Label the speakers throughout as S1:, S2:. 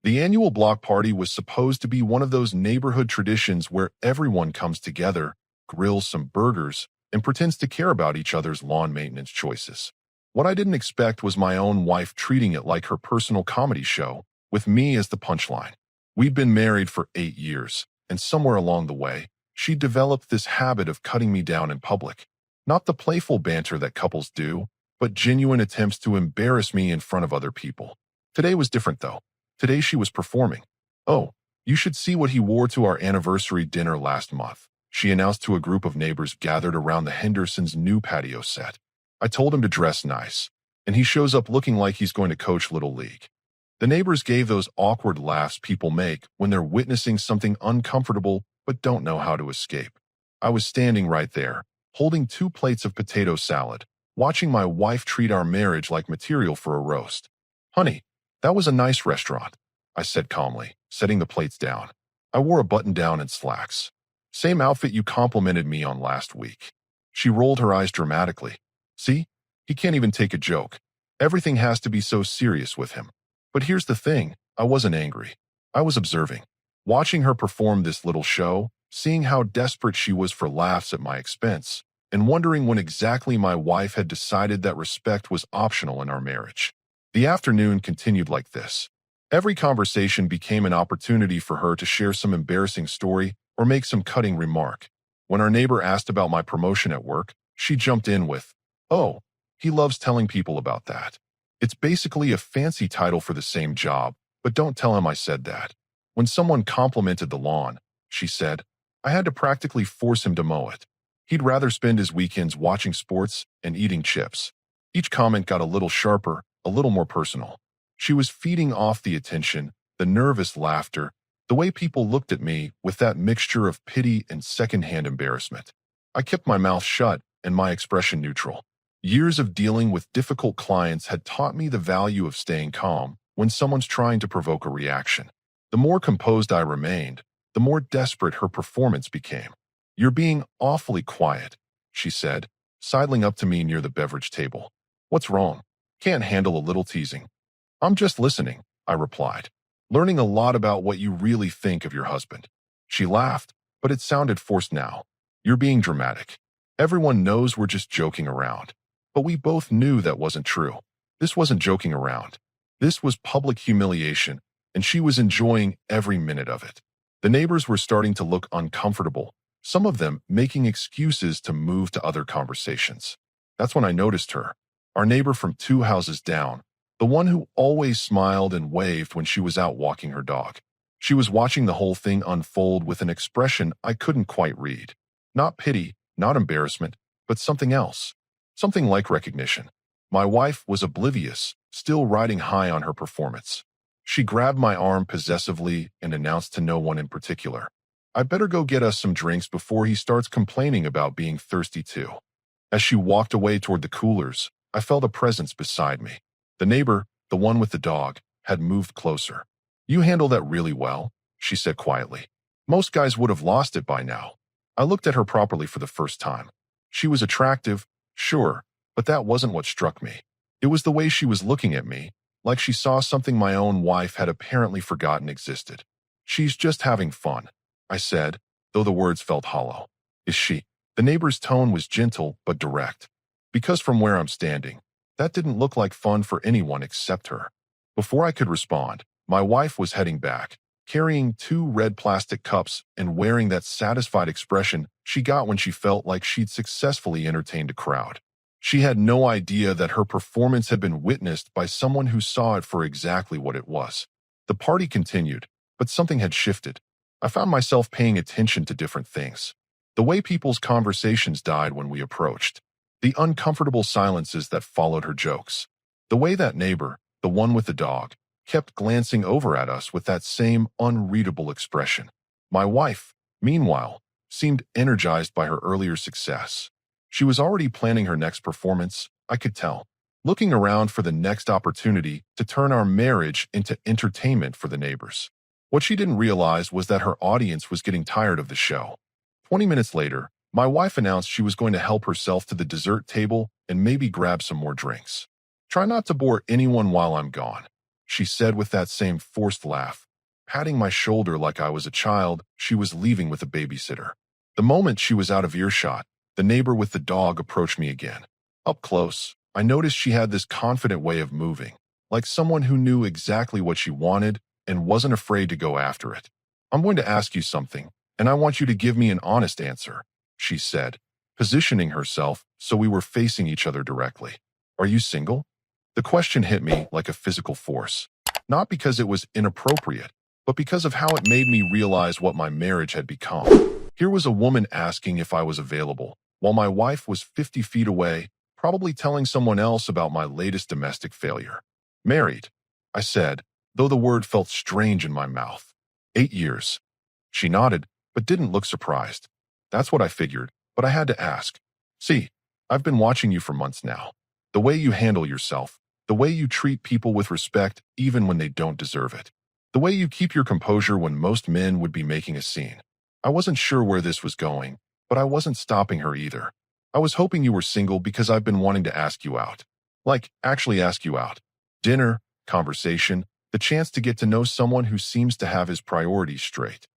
S1: The annual block party was supposed to be one of those neighborhood traditions where everyone comes together, grills some burgers, and pretends to care about each other's lawn maintenance choices. What I didn't expect was my own wife treating it like her personal comedy show, with me as the punchline. We'd been married for 8 years, and somewhere along the way, she developed this habit of cutting me down in public. Not the playful banter that couples do, but genuine attempts to embarrass me in front of other people. Today was different, though. Today she was performing. "Oh, you should see what he wore to our anniversary dinner last month," she announced to a group of neighbors gathered around the Hendersons' new patio set. "I told him to dress nice, and he shows up looking like he's going to coach Little League." The neighbors gave those awkward laughs people make when they're witnessing something uncomfortable but don't know how to escape. I was standing right there, holding 2 plates of potato salad, watching my wife treat our marriage like material for a roast. "Honey, that was a nice restaurant," I said calmly, setting the plates down. "I wore a button-down and slacks. Same outfit you complimented me on last week." She rolled her eyes dramatically. "See? He can't even take a joke. Everything has to be so serious with him." But here's the thing, I wasn't angry. I was observing. Watching her perform this little show, seeing how desperate she was for laughs at my expense, and wondering when exactly my wife had decided that respect was optional in our marriage. The afternoon continued like this. Every conversation became an opportunity for her to share some embarrassing story or make some cutting remark. When our neighbor asked about my promotion at work, she jumped in with, "Oh, he loves telling people about that. It's basically a fancy title for the same job, but don't tell him I said that." When someone complimented the lawn, she said, "I had to practically force him to mow it. He'd rather spend his weekends watching sports and eating chips." Each comment got a little sharper, a little more personal. She was feeding off the attention, the nervous laughter, the way people looked at me with that mixture of pity and secondhand embarrassment. I kept my mouth shut and my expression neutral. Years of dealing with difficult clients had taught me the value of staying calm when someone's trying to provoke a reaction. The more composed I remained, the more desperate her performance became. "You're being awfully quiet," she said, sidling up to me near the beverage table. "What's wrong? Can't handle a little teasing." "I'm just listening," I replied, "learning a lot about what you really think of your husband." She laughed, but it sounded forced now. "You're being dramatic. Everyone knows we're just joking around." But we both knew that wasn't true. This wasn't joking around. This was public humiliation, and she was enjoying every minute of it. The neighbors were starting to look uncomfortable, some of them making excuses to move to other conversations. That's when I noticed her, our neighbor from 2 houses down, the one who always smiled and waved when she was out walking her dog. She was watching the whole thing unfold with an expression I couldn't quite read. Not pity, not embarrassment, but something else. Something like recognition. My wife was oblivious, still riding high on her performance. She grabbed my arm possessively and announced to no one in particular, "I better go get us some drinks before he starts complaining about being thirsty too." As she walked away toward the coolers, I felt a presence beside me. The neighbor, the one with the dog, had moved closer. "You handle that really well," she said quietly. "Most guys would have lost it by now." I looked at her properly for the first time. She was attractive, sure, but that wasn't what struck me. It was the way she was looking at me, like she saw something my own wife had apparently forgotten existed. "She's just having fun," I said, though the words felt hollow. "Is she?" The neighbor's tone was gentle but direct. Because from where I'm standing, that didn't look like fun for anyone except her. Before I could respond, my wife was heading back, carrying 2 red plastic cups and wearing that satisfied expression she got when she felt like she'd successfully entertained a crowd. She had no idea that her performance had been witnessed by someone who saw it for exactly what it was. The party continued, but something had shifted. I found myself paying attention to different things. The way people's conversations died when we approached. The uncomfortable silences that followed her jokes. The way that neighbor, the one with the dog, kept glancing over at us with that same unreadable expression. My wife, meanwhile, seemed energized by her earlier success. She was already planning her next performance, I could tell, looking around for the next opportunity to turn our marriage into entertainment for the neighbors. What she didn't realize was that her audience was getting tired of the show. 20 minutes later, my wife announced she was going to help herself to the dessert table and maybe grab some more drinks. "Try not to bore anyone while I'm gone," she said with that same forced laugh. Patting my shoulder like I was a child, she was leaving with a babysitter. The moment she was out of earshot, the neighbor with the dog approached me again. Up close, I noticed she had this confident way of moving, like someone who knew exactly what she wanted and wasn't afraid to go after it. I'm going to ask you something, and I want you to give me an honest answer, she said, positioning herself so we were facing each other directly. Are you single? The question hit me like a physical force, not because it was inappropriate, but because of how it made me realize what my marriage had become. Here was a woman asking if I was available, while my wife was 50 feet away, probably telling someone else about my latest domestic failure. Married, I said, though the word felt strange in my mouth. 8 years. She nodded, but didn't look surprised. That's what I figured, but I had to ask. See, I've been watching you for months now. The way you handle yourself, the way you treat people with respect even when they don't deserve it. The way you keep your composure when most men would be making a scene. I wasn't sure where this was going, but I wasn't stopping her either. I was hoping you were single because I've been wanting to ask you out. Like, actually ask you out. Dinner, conversation, the chance to get to know someone who seems to have his priorities straight.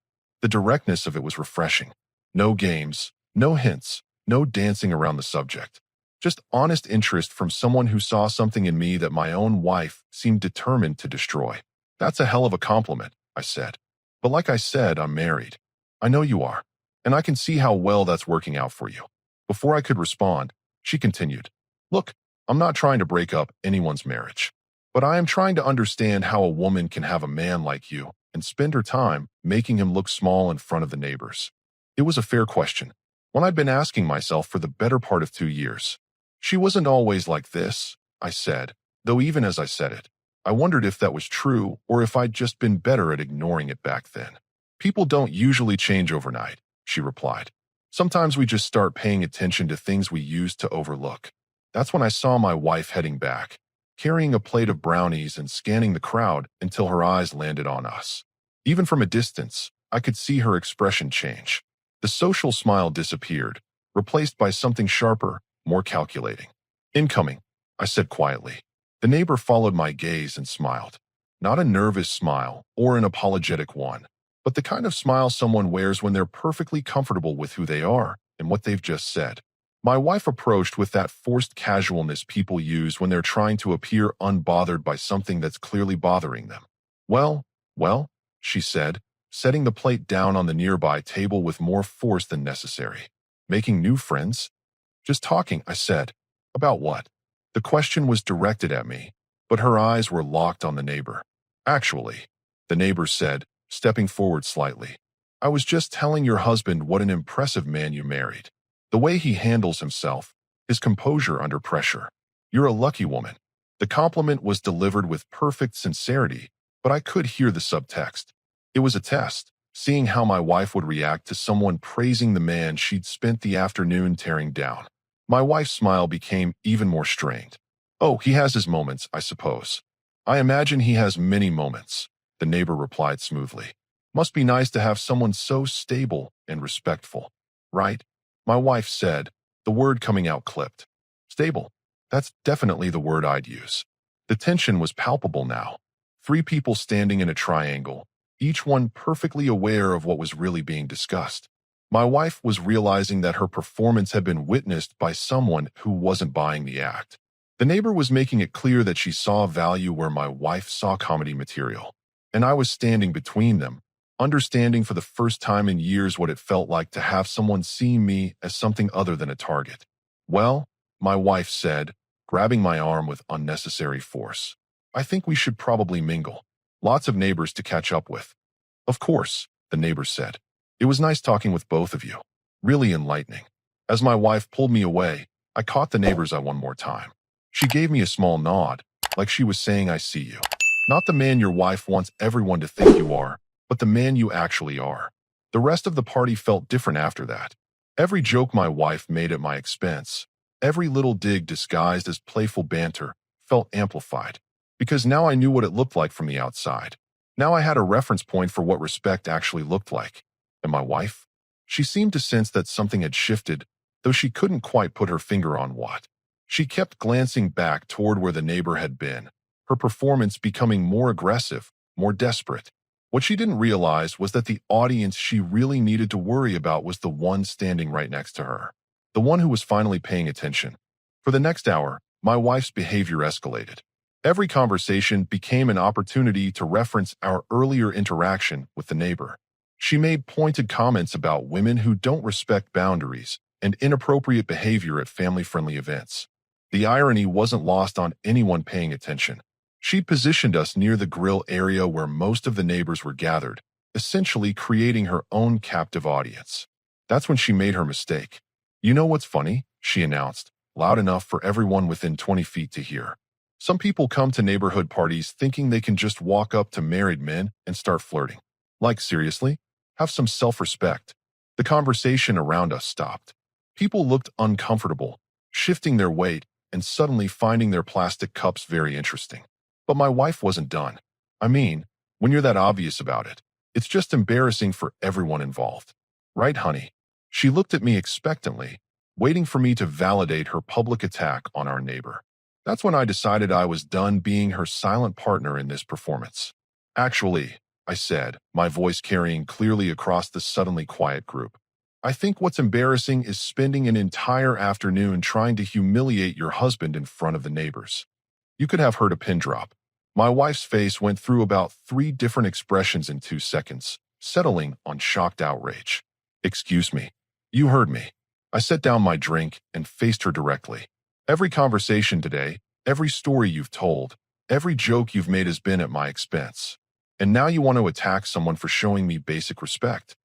S1: The directness of it was refreshing. No games, no hints, no dancing around the subject. Just honest interest from someone who saw something in me that my own wife seemed determined to destroy. That's a hell of a compliment, I said. But like I said, I'm married. I know you are, and I can see how well that's working out for you. Before I could respond, she continued, Look, I'm not trying to break up anyone's marriage, but I am trying to understand how a woman can have a man like you and spend her time making him look small in front of the neighbors. It was a fair question, one I'd been asking myself for the better part of 2 years. She wasn't always like this, I said, though even as I said it, I wondered if that was true or if I'd just been better at ignoring it back then. People don't usually change overnight, she replied. Sometimes we just start paying attention to things we used to overlook. That's when I saw my wife heading back, carrying a plate of brownies and scanning the crowd until her eyes landed on us. Even from a distance, I could see her expression change. The social smile disappeared, replaced by something sharper, more calculating. Incoming, I said quietly. The neighbor followed my gaze and smiled. Not a nervous smile or an apologetic one, but the kind of smile someone wears when they're perfectly comfortable with who they are and what they've just said. My wife approached with that forced casualness people use when they're trying to appear unbothered by something that's clearly bothering them. Well, she said, setting the plate down on the nearby table with more force than necessary. Making new friends? Just talking, I said. About what? The question was directed at me, but her eyes were locked on the neighbor. Actually, the neighbor said, stepping forward slightly. I was just telling your husband what an impressive man you married. The way he handles himself, his composure under pressure. You're a lucky woman. The compliment was delivered with perfect sincerity, but I could hear the subtext. It was a test, seeing how my wife would react to someone praising the man she'd spent the afternoon tearing down. My wife's smile became even more strained. Oh, he has his moments, I suppose. I imagine he has many moments, the neighbor replied smoothly. Must be nice to have someone so stable and respectful, right? My wife said, the word coming out clipped. Stable. That's definitely the word I'd use. The tension was palpable now. 3 people standing in a triangle, each one perfectly aware of what was really being discussed. My wife was realizing that her performance had been witnessed by someone who wasn't buying the act. The neighbor was making it clear that she saw value where my wife saw comedy material, and I was standing between them, understanding for the first time in years what it felt like to have someone see me as something other than a target. Well, my wife said, grabbing my arm with unnecessary force. I think we should probably mingle. Lots of neighbors to catch up with. Of course, the neighbor said. It was nice talking with both of you. Really enlightening. As my wife pulled me away, I caught the neighbor's eye one more time. She gave me a small nod, like she was saying I see you. Not the man your wife wants everyone to think you are, but the man you actually are. The rest of the party felt different after that. Every joke my wife made at my expense, every little dig disguised as playful banter, felt amplified. Because now I knew what it looked like from the outside. Now I had a reference point for what respect actually looked like. And my wife? She seemed to sense that something had shifted, though she couldn't quite put her finger on what. She kept glancing back toward where the neighbor had been, her performance becoming more aggressive, more desperate. What she didn't realize was that the audience she really needed to worry about was the one standing right next to her, the one who was finally paying attention. For the next hour, my wife's behavior escalated. Every conversation became an opportunity to reference our earlier interaction with the neighbor. She made pointed comments about women who don't respect boundaries and inappropriate behavior at family-friendly events. The irony wasn't lost on anyone paying attention. She positioned us near the grill area where most of the neighbors were gathered, essentially creating her own captive audience. That's when she made her mistake. "You know what's funny?" she announced, loud enough for everyone within 20 feet to hear. "Some people come to neighborhood parties thinking they can just walk up to married men and start flirting. Like, seriously? Have some self-respect." The conversation around us stopped. People looked uncomfortable, shifting their weight and suddenly finding their plastic cups very interesting. But my wife wasn't done. "I mean, when you're that obvious about it, it's just embarrassing for everyone involved. Right, honey?" She looked at me expectantly, waiting for me to validate her public attack on our neighbor. That's when I decided I was done being her silent partner in this performance. "Actually," I said, my voice carrying clearly across the suddenly quiet group, "I think what's embarrassing is spending an entire afternoon trying to humiliate your husband in front of the neighbors." You could have heard a pin drop. My wife's face went through about 3 different expressions in 2 seconds, settling on shocked outrage. "Excuse me. You heard me." I set down my drink and faced her directly. "Every conversation today, every story you've told, every joke you've made has been at my expense. And now you want to attack someone for showing me basic respect."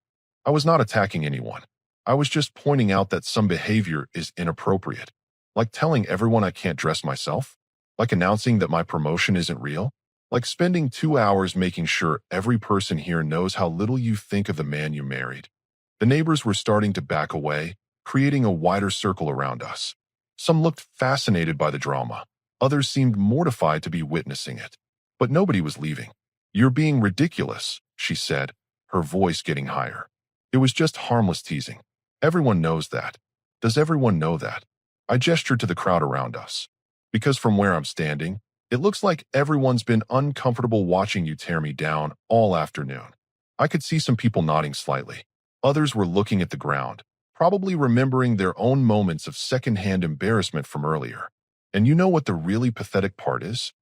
S1: I was not attacking anyone. I was just pointing out that some behavior is inappropriate. Like telling everyone I can't dress myself? Like announcing that my promotion isn't real? Like spending 2 hours making sure every person here knows how little you think of the man you married? The neighbors were starting to back away, creating a wider circle around us. Some looked fascinated by the drama. Others seemed mortified to be witnessing it. But nobody was leaving. "You're being ridiculous," she said, her voice getting higher. "It was just harmless teasing. Everyone knows that. Does everyone know that?" I gestured to the crowd around us. "Because from where I'm standing, it looks like everyone's been uncomfortable watching you tear me down all afternoon." I could see some people nodding slightly. Others were looking at the ground, probably remembering their own moments of secondhand embarrassment from earlier. "And you know what the really pathetic part is?"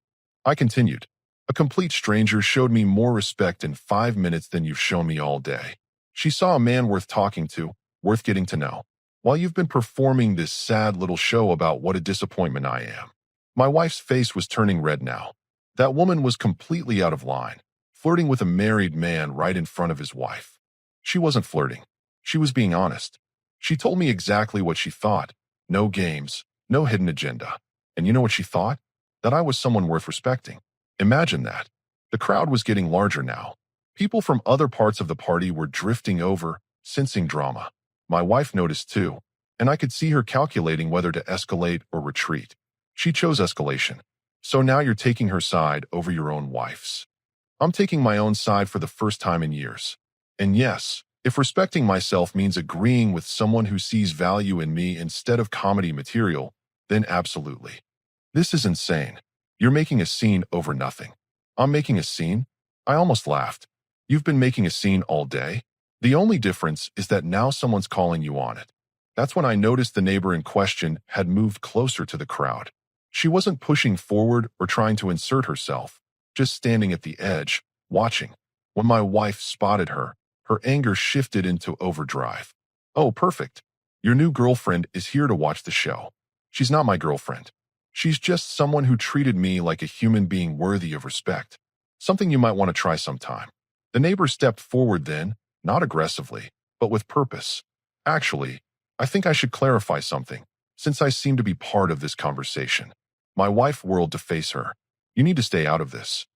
S1: I continued. "A complete stranger showed me more respect in 5 minutes than you've shown me all day. She saw a man worth talking to, worth getting to know, while you've been performing this sad little show about what a disappointment I am." My wife's face was turning red now. That woman was completely out of line, flirting with a married man right in front of his wife. She wasn't flirting. She was being honest. She told me exactly what she thought. No games, no hidden agenda. And you know what she thought? That I was someone worth respecting. Imagine that. The crowd was getting larger now. People from other parts of the party were drifting over, sensing drama. My wife noticed too, and I could see her calculating whether to escalate or retreat. She chose escalation. "So now you're taking her side over your own wife's." I'm taking my own side for the first time in years. And yes, if respecting myself means agreeing with someone who sees value in me instead of comedy material, then absolutely. This is insane. You're making a scene over nothing. I'm making a scene? I almost laughed. You've been making a scene all day? The only difference is that now someone's calling you on it. That's when I noticed the neighbor in question had moved closer to the crowd. She wasn't pushing forward or trying to insert herself, just standing at the edge, watching. When my wife spotted her, her anger shifted into overdrive. "Oh, perfect. Your new girlfriend is here to watch the show." "She's not my girlfriend. She's just someone who treated me like a human being worthy of respect. Something you might want to try sometime." The neighbor stepped forward then, not aggressively, but with purpose. "Actually, I think I should clarify something, since I seem to be part of this conversation." My wife whirled to face her. "You need to stay out of this."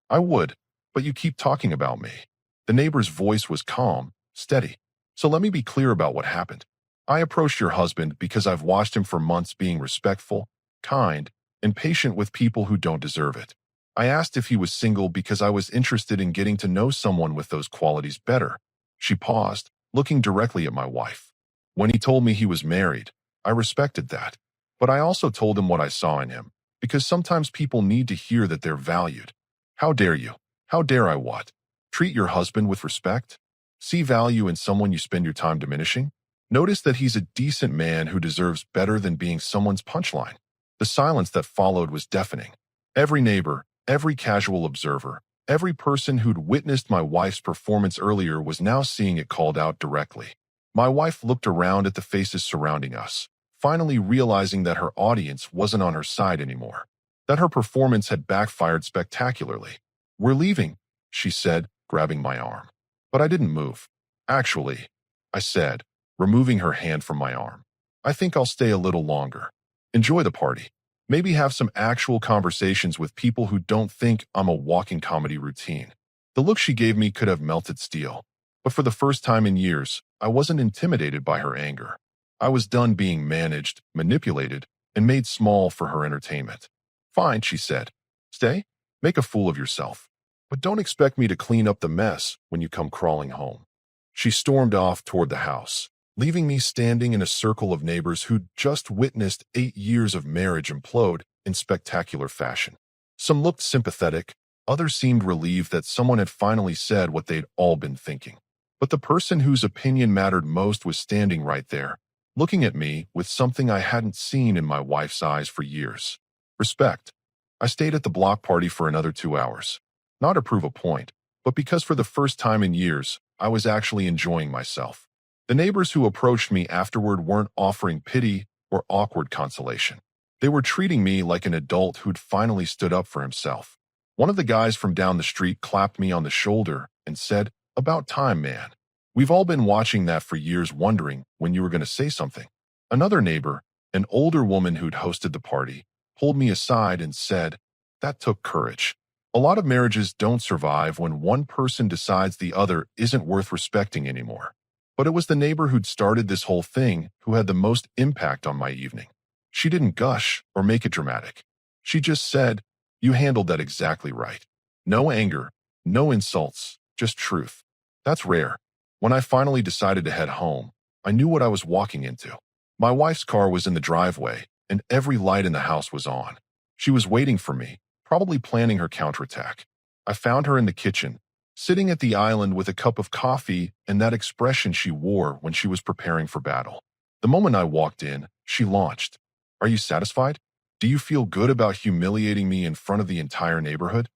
S1: "I would, but you keep talking about me." The neighbor's voice was calm, steady. "So let me be clear about what happened. I approached your husband because I've watched him for months being respectful, kind, and patient with people who don't deserve it. I asked if he was single because I was interested in getting to know someone with those qualities better." She paused, looking directly at my wife. "When he told me he was married, I respected that. But I also told him what I saw in him. because sometimes people need to hear that they're valued. How dare you? How dare I what? Treat your husband with respect? See value in someone you spend your time diminishing? Notice that he's a decent man who deserves better than being someone's punchline. The silence that followed was deafening. Every neighbor, every casual observer, every person who'd witnessed my wife's performance earlier was now seeing it called out directly. My wife looked around at the faces surrounding us, finally realizing that her audience wasn't on her side anymore, that her performance had backfired spectacularly. "We're leaving," she said, grabbing my arm. But I didn't move. "Actually," I said, removing her hand from my arm, "I think I'll stay a little longer. Enjoy the party. Maybe have some actual conversations with people who don't think I'm a walking comedy routine." The look she gave me could have melted steel. But for the first time in years, I wasn't intimidated by her anger. I was done being managed, manipulated, and made small for her entertainment. "Fine," she said. "Stay. Make a fool of yourself. But don't expect me to clean up the mess when you come crawling home." She stormed off toward the house, leaving me standing in a circle of neighbors who'd just witnessed 8 years of marriage implode in spectacular fashion. Some looked sympathetic, others seemed relieved that someone had finally said what they'd all been thinking. But the person whose opinion mattered most was standing right there, looking at me with something I hadn't seen in my wife's eyes for years. Respect. I stayed at the block party for another 2 hours. Not to prove a point, but because for the first time in years, I was actually enjoying myself. The neighbors who approached me afterward weren't offering pity or awkward consolation. They were treating me like an adult who'd finally stood up for himself. One of the guys from down the street clapped me on the shoulder and said, "About time, man. We've all been watching that for years, wondering when you were going to say something." Another neighbor, an older woman who'd hosted the party, pulled me aside and said, "That took courage. A lot of marriages don't survive when one person decides the other isn't worth respecting anymore." But it was the neighbor who'd started this whole thing who had the most impact on my evening. She didn't gush or make it dramatic. She just said, "You handled that exactly right. No anger, no insults, just truth." That's rare. When I finally decided to head home, I knew what I was walking into. My wife's car was in the driveway, and every light in the house was on. She was waiting for me, probably planning her counterattack. I found her in the kitchen, sitting at the island with a cup of coffee and that expression she wore when she was preparing for battle. The moment I walked in, she launched, "Are you satisfied? Do you feel good about humiliating me in front of the entire neighborhood?"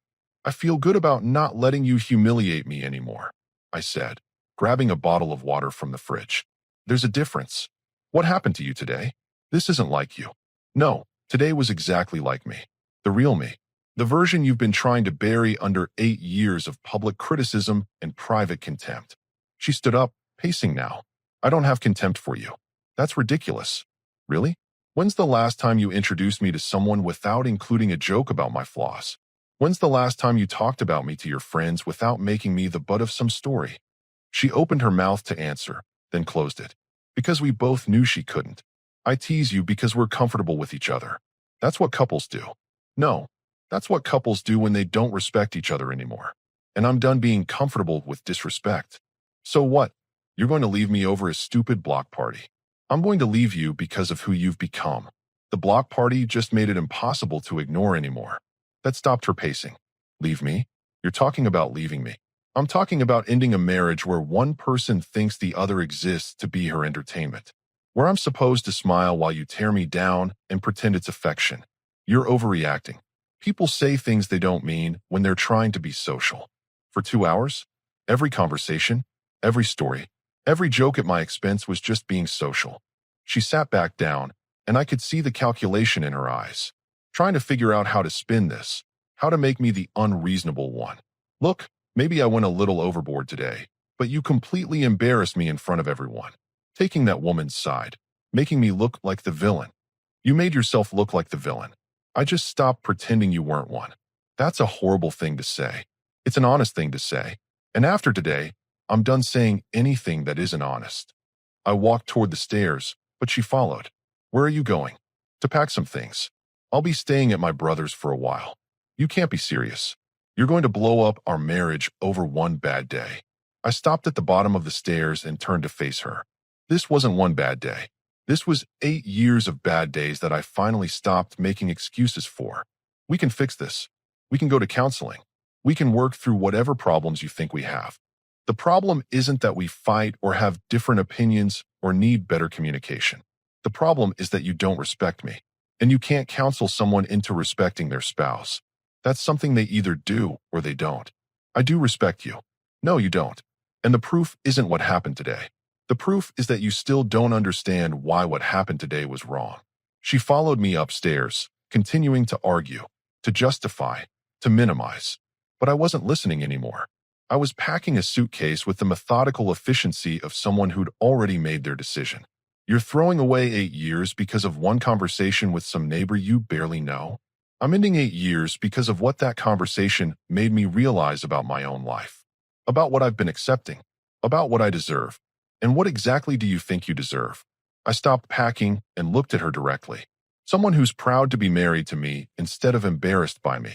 S1: "I feel good about not letting you humiliate me anymore," I said, grabbing a bottle of water from the fridge. "There's a difference. What happened to you today? This isn't like you." "No, today was exactly like me. The real me. The version you've been trying to bury under 8 years of public criticism and private contempt." She stood up, pacing now. "I don't have contempt for you. That's ridiculous." "Really? When's the last time you introduced me to someone without including a joke about my flaws? When's the last time you talked about me to your friends without making me the butt of some story?" She opened her mouth to answer, then closed it. Because we both knew she couldn't. "I tease you because we're comfortable with each other. That's what couples do." "No. That's what couples do when they don't respect each other anymore. And I'm done being comfortable with disrespect." "So what? You're going to leave me over a stupid block party?" "I'm going to leave you because of who you've become." The block party just made it impossible to ignore anymore. That stopped her pacing. "Leave me? You're talking about leaving me." "I'm talking about ending a marriage where one person thinks the other exists to be her entertainment. Where I'm supposed to smile while you tear me down and pretend it's affection. You're overreacting. People say things they don't mean when they're trying to be social. For 2 hours, every conversation, every story, every joke at my expense was just being social." She sat back down, and I could see the calculation in her eyes, trying to figure out how to spin this, how to make me the unreasonable one. "Look, maybe I went a little overboard today, but you completely embarrassed me in front of everyone, taking that woman's side, making me look like the villain. You made yourself look like the villain. I just stopped pretending you weren't one." That's a horrible thing to say. It's an honest thing to say. And after today, I'm done saying anything that isn't honest. I walked toward the stairs, but she followed. "Where are you going?" "To pack some things. I'll be staying at my brother's for a while." "You can't be serious. You're going to blow up our marriage over one bad day." I stopped at the bottom of the stairs and turned to face her. This wasn't one bad day. This was 8 years of bad days that I finally stopped making excuses for. We can fix this. We can go to counseling. We can work through whatever problems you think we have. The problem isn't that we fight or have different opinions or need better communication. The problem is that you don't respect me, and you can't counsel someone into respecting their spouse. That's something they either do or they don't. I do respect you. No, you don't. And the proof isn't what happened today. The proof is that you still don't understand why what happened today was wrong. She followed me upstairs, continuing to argue, to justify, to minimize. But I wasn't listening anymore. I was packing a suitcase with the methodical efficiency of someone who'd already made their decision. You're throwing away 8 years because of one conversation with some neighbor you barely know? I'm ending 8 years because of what that conversation made me realize about my own life, about what I've been accepting, about what I deserve. And what exactly do you think you deserve? I stopped packing and looked at her directly. Someone who's proud to be married to me instead of embarrassed by me.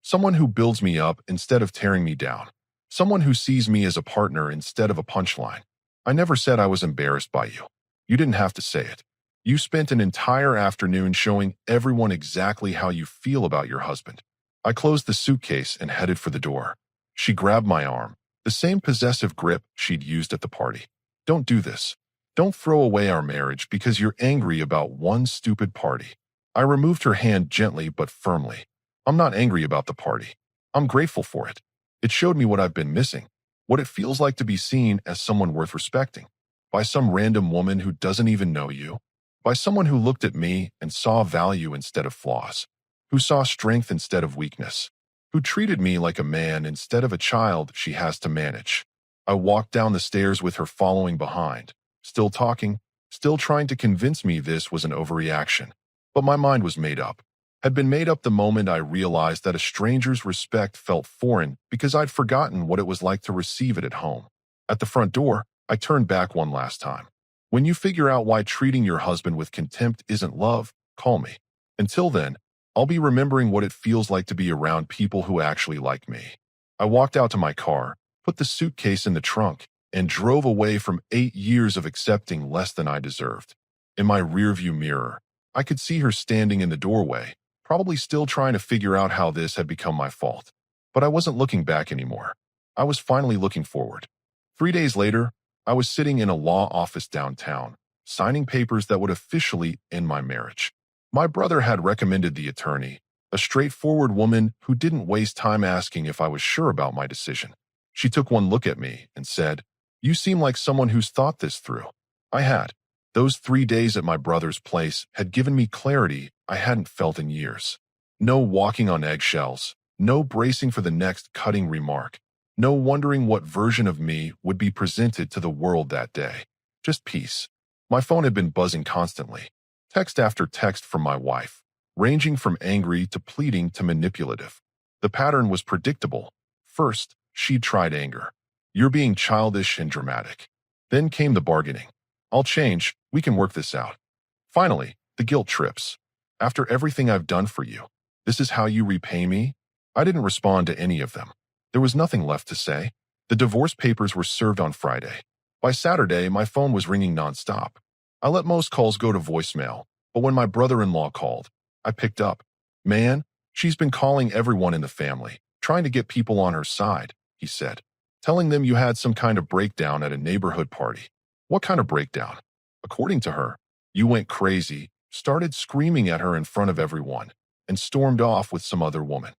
S1: Someone who builds me up instead of tearing me down. Someone who sees me as a partner instead of a punchline. I never said I was embarrassed by you. You didn't have to say it. You spent an entire afternoon showing everyone exactly how you feel about your husband. I closed the suitcase and headed for the door. She grabbed my arm, the same possessive grip she'd used at the party. Don't do this. Don't throw away our marriage because you're angry about one stupid party. I removed her hand gently but firmly. I'm not angry about the party. I'm grateful for it. It showed me what I've been missing, what it feels like to be seen as someone worth respecting, by some random woman who doesn't even know you, by someone who looked at me and saw value instead of flaws, who saw strength instead of weakness, who treated me like a man instead of a child she has to manage. I walked down the stairs with her following behind, still talking, still trying to convince me this was an overreaction. But my mind was made up. Had been made up the moment I realized that a stranger's respect felt foreign because I'd forgotten what it was like to receive it at home. At the front door, I turned back one last time. When you figure out why treating your husband with contempt isn't love, call me. Until then, I'll be remembering what it feels like to be around people who actually like me. I walked out to my car, put the suitcase in the trunk, and drove away from 8 years of accepting less than I deserved. In my rearview mirror, I could see her standing in the doorway, probably still trying to figure out how this had become my fault. But I wasn't looking back anymore. I was finally looking forward. 3 days later, I was sitting in a law office downtown, signing papers that would officially end my marriage. My brother had recommended the attorney, a straightforward woman who didn't waste time asking if I was sure about my decision. She took one look at me and said, "You seem like someone who's thought this through." I had. Those 3 days at my brother's place had given me clarity I hadn't felt in years. No walking on eggshells, no bracing for the next cutting remark, no wondering what version of me would be presented to the world that day. Just peace. My phone had been buzzing constantly, text after text from my wife, ranging from angry to pleading to manipulative. The pattern was predictable. First, she tried anger. "You're being childish and dramatic." Then came the bargaining. "I'll change, we can work this out." Finally, the guilt trips. "After everything I've done for you, this is how you repay me?" I didn't respond to any of them. There was nothing left to say. The divorce papers were served on Friday. By Saturday, my phone was ringing nonstop. I let most calls go to voicemail, but when my brother-in-law called, I picked up. "Man, she's been calling everyone in the family, trying to get people on her side," he said, "telling them you had some kind of breakdown at a neighborhood party." What kind of breakdown? According to her, you went crazy, started screaming at her in front of everyone, and stormed off with some other woman.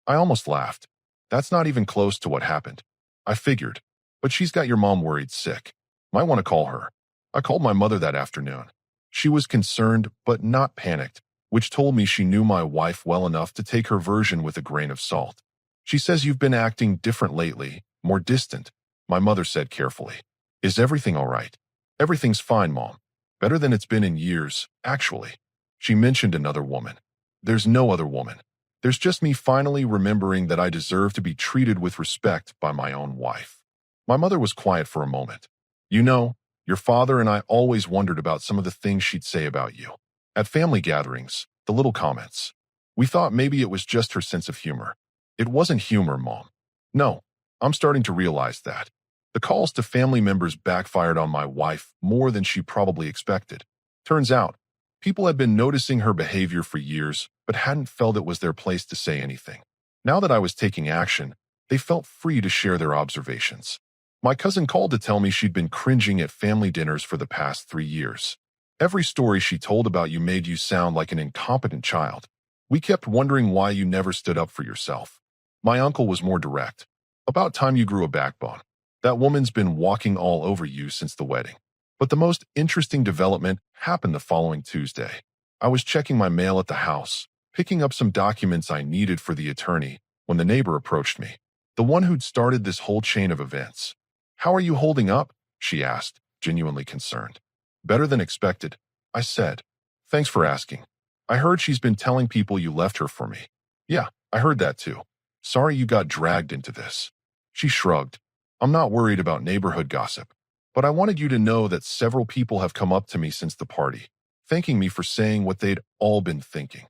S1: I almost laughed. That's not even close to what happened. I figured, but she's got your mom worried sick. Might want to call her. I called my mother that afternoon. She was concerned, but not panicked, which told me she knew my wife well enough to take her version with a grain of salt. "She says you've been acting different lately, more distant," my mother said carefully. "Is everything all right?" "Everything's fine, Mom. Better than it's been in years, actually." She mentioned another woman. "There's no other woman. There's just me finally remembering that I deserve to be treated with respect by my own wife." My mother was quiet for a moment. "You know, your father and I always wondered about some of the things she'd say about you. At family gatherings, the little comments. We thought maybe it was just her sense of humor." "It wasn't humor, Mom." "No, I'm starting to realize that. The calls to family members backfired on my wife more than she probably expected. Turns out, people had been noticing her behavior for years, but hadn't felt it was their place to say anything. Now that I was taking action, they felt free to share their observations. My cousin called to tell me she'd been cringing at family dinners for the past 3 years. Every story she told about you made you sound like an incompetent child. We kept wondering why you never stood up for yourself. My uncle was more direct. About time you grew a backbone. That woman's been walking all over you since the wedding. But the most interesting development happened the following Tuesday. I was checking my mail at the house, picking up some documents I needed for the attorney, when the neighbor approached me. The one who'd started this whole chain of events. "How are you holding up?" she asked, genuinely concerned. "Better than expected," I said. "Thanks for asking. I heard she's been telling people you left her for me." "Yeah, I heard that too. Sorry you got dragged into this." She shrugged. "I'm not worried about neighborhood gossip. But I wanted you to know that several people have come up to me since the party, thanking me for saying what they'd all been thinking.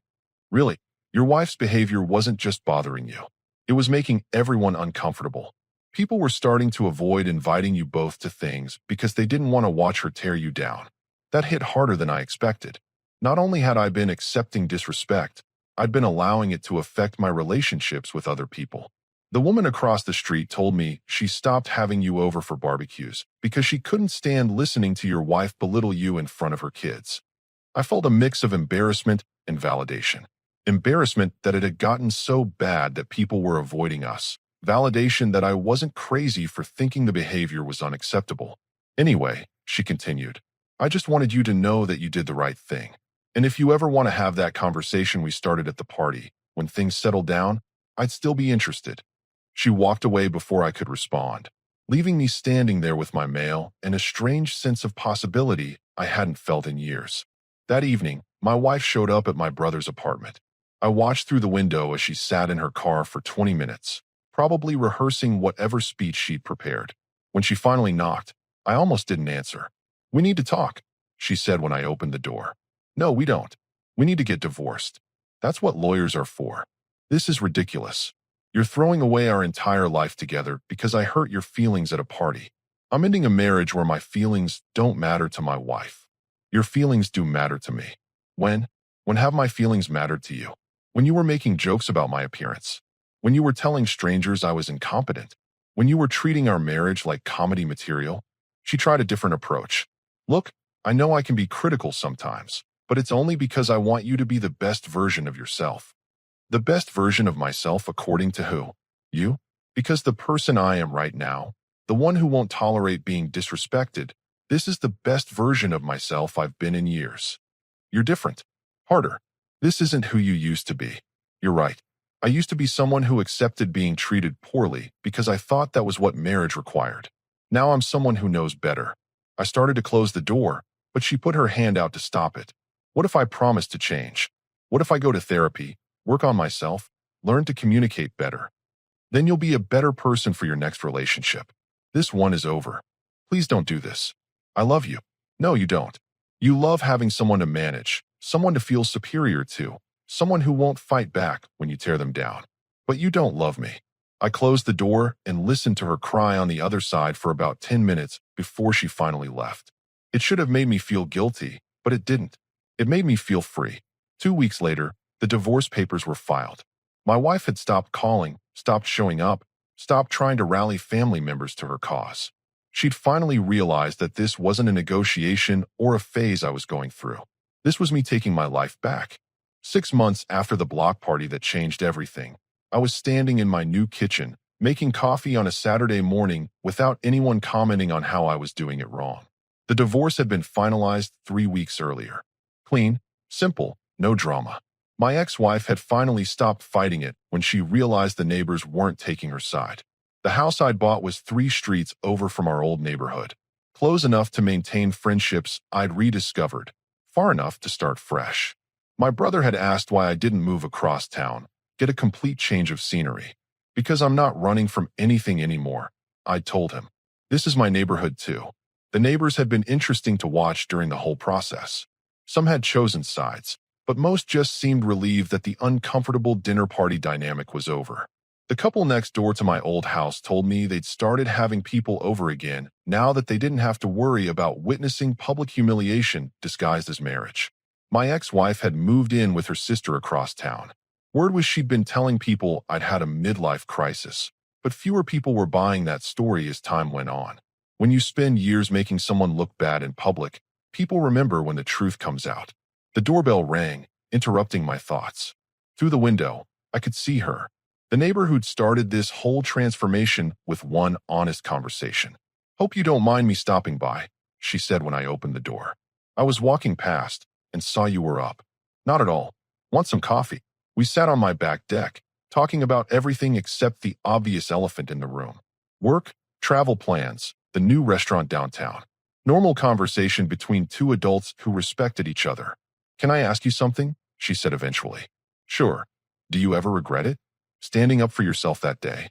S1: Really, your wife's behavior wasn't just bothering you. It was making everyone uncomfortable. People were starting to avoid inviting you both to things because they didn't want to watch her tear you down. That hit harder than I expected. Not only had I been accepting disrespect, I'd been allowing it to affect my relationships with other people. The woman across the street told me she stopped having you over for barbecues because she couldn't stand listening to your wife belittle you in front of her kids. I felt a mix of embarrassment and validation. Embarrassment that it had gotten so bad that people were avoiding us. Validation that I wasn't crazy for thinking the behavior was unacceptable. "Anyway," she continued, "I just wanted you to know that you did the right thing. And if you ever want to have that conversation we started at the party, when things settle down, I'd still be interested." She walked away before I could respond, leaving me standing there with my mail and a strange sense of possibility I hadn't felt in years. That evening, my wife showed up at my brother's apartment. I watched through the window as she sat in her car for 20 minutes, probably rehearsing whatever speech she'd prepared. When she finally knocked, I almost didn't answer. "We need to talk," she said when I opened the door. "No, we don't. We need to get divorced. That's what lawyers are for. This is ridiculous. You're throwing away our entire life together because I hurt your feelings at a party. I'm ending a marriage where my feelings don't matter to my wife. Your feelings do matter to me. When? When have my feelings mattered to you? When you were making jokes about my appearance? When you were telling strangers I was incompetent? When you were treating our marriage like comedy material?" She tried a different approach. "Look, I know I can be critical sometimes, but it's only because I want you to be the best version of yourself." "The best version of myself according to who? You? Because the person I am right now, the one who won't tolerate being disrespected, this is the best version of myself I've been in years. You're different. Harder. This isn't who you used to be. You're right. I used to be someone who accepted being treated poorly because I thought that was what marriage required. Now I'm someone who knows better." I started to close the door, but she put her hand out to stop it. "What if I promise to change? What if I go to therapy, work on myself, learn to communicate better? Then you'll be a better person for your next relationship. This one is over. Please don't do this. I love you." "No, you don't. You love having someone to manage, someone to feel superior to, someone who won't fight back when you tear them down. But you don't love me." I closed the door and listened to her cry on the other side for about 10 minutes before she finally left. It should have made me feel guilty, but it didn't. It made me feel free. 2 weeks later, the divorce papers were filed. My wife had stopped calling, stopped showing up, stopped trying to rally family members to her cause. She'd finally realized that this wasn't a negotiation or a phase I was going through. This was me taking my life back. 6 months after the block party that changed everything, I was standing in my new kitchen, making coffee on a Saturday morning without anyone commenting on how I was doing it wrong. The divorce had been finalized 3 weeks earlier. Clean, simple, no drama. My ex-wife had finally stopped fighting it when she realized the neighbors weren't taking her side. The house I'd bought was 3 streets over from our old neighborhood, close enough to maintain friendships I'd rediscovered, far enough to start fresh. My brother had asked why I didn't move across town, get a complete change of scenery. "Because I'm not running from anything anymore," I told him. "This is my neighborhood too." The neighbors had been interesting to watch during the whole process. Some had chosen sides, but most just seemed relieved that the uncomfortable dinner party dynamic was over. The couple next door to my old house told me they'd started having people over again now that they didn't have to worry about witnessing public humiliation disguised as marriage. My ex-wife had moved in with her sister across town. Word was she'd been telling people I'd had a midlife crisis, but fewer people were buying that story as time went on. When you spend years making someone look bad in public, people remember when the truth comes out. The doorbell rang, interrupting my thoughts. Through the window, I could see her, the neighbor who'd started this whole transformation with one honest conversation. "Hope you don't mind me stopping by," she said when I opened the door. "I was walking past and saw you were up." "Not at all. Want some coffee?" We sat on my back deck, talking about everything except the obvious elephant in the room. Work, travel plans, the new restaurant downtown. Normal conversation between two adults who respected each other. "Can I ask you something?" she said eventually. "Sure. Do you ever regret it? Standing up for yourself that day?"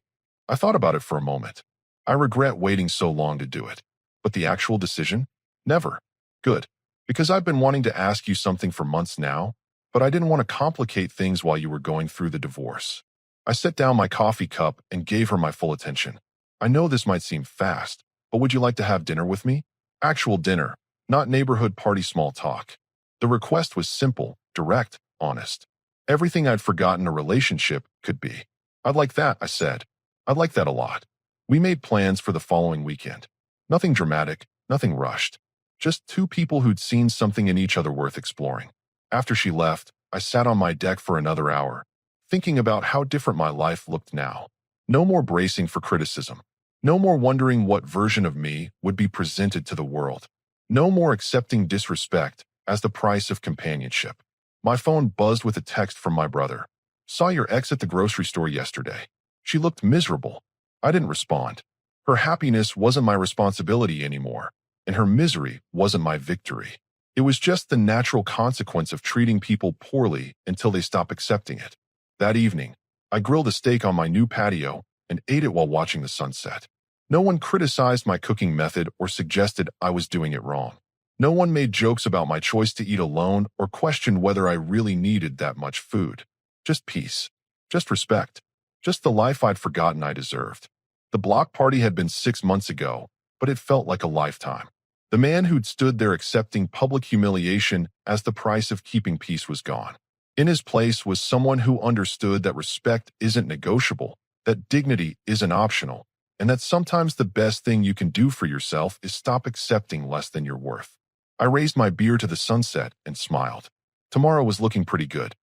S1: I thought about it for a moment. I regret waiting so long to do it. But the actual decision? Never. Good. Because I've been wanting to ask you something for months now, but I didn't want to complicate things while you were going through the divorce. I set down my coffee cup and gave her my full attention. "I know this might seem fast, but would you like to have dinner with me? Actual dinner, not neighborhood party small talk." The request was simple, direct, honest. Everything I'd forgotten a relationship could be. "I'd like that," I said. "I'd like that a lot." We made plans for the following weekend. Nothing dramatic, nothing rushed. Just two people who'd seen something in each other worth exploring. After she left, I sat on my deck for another hour, thinking about how different my life looked now. No more bracing for criticism. No more wondering what version of me would be presented to the world. No more accepting disrespect as the price of companionship. My phone buzzed with a text from my brother. "Saw your ex at the grocery store yesterday. She looked miserable." I didn't respond. Her happiness wasn't my responsibility anymore, and her misery wasn't my victory. It was just the natural consequence of treating people poorly until they stop accepting it. That evening, I grilled a steak on my new patio and ate it while watching the sunset. No one criticized my cooking method or suggested I was doing it wrong. No one made jokes about my choice to eat alone or questioned whether I really needed that much food. Just peace. Just respect. Just the life I'd forgotten I deserved. The block party had been 6 months ago, but it felt like a lifetime. The man who'd stood there accepting public humiliation as the price of keeping peace was gone. In his place was someone who understood that respect isn't negotiable, that dignity isn't optional, and that sometimes the best thing you can do for yourself is stop accepting less than you're worth. I raised my beer to the sunset and smiled. Tomorrow was looking pretty good.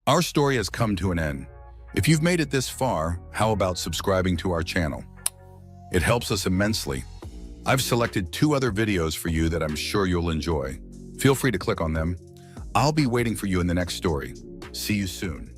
S2: Our story has come to an end. If you've made it this far, how about subscribing to our channel? It helps us immensely. I've selected 2 other videos for you that I'm sure you'll enjoy. Feel free to click on them. I'll be waiting for you in the next story. See you soon.